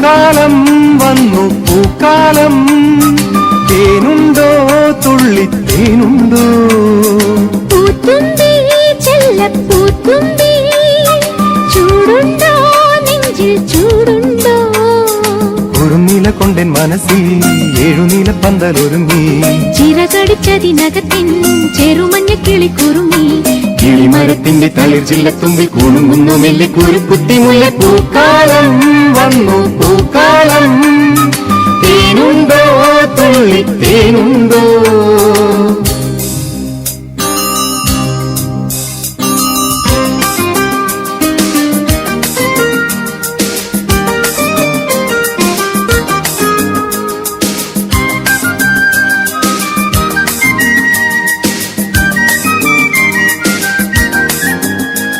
പൂക്കാലം വന്നു പൂക്കാലം തേനുണ്ടോ തുള്ളിത്തേനുണ്ടോ പൂത്തുമ്പി ചെല്ലപ്പൂത്തുമ്പി ചൂടുണ്ടോ നെഞ്ചിൽ ചൂടുണ്ടോ കുറുനില കൊണ്ടൻ മനസ്സിൽ ഏഴുനീല പന്തലൊരുങ്ങി ചിറകടിച്ചതിനകത്തിൻ ചെറുമഞ്ഞ കിളി കുറുങ്ങി കിളിമരത്തിന്റെ തളിർ ചില്ലത്തുമ്പിൽ കുണുങ്ങുന്നു മെല്ലെ കുരുക്കുത്തി മുല്ല പൂക്കാലം വന്നു പൂക്കാലം തേനുണ്ടോ തുള്ളിത്തേനുണ്ടോ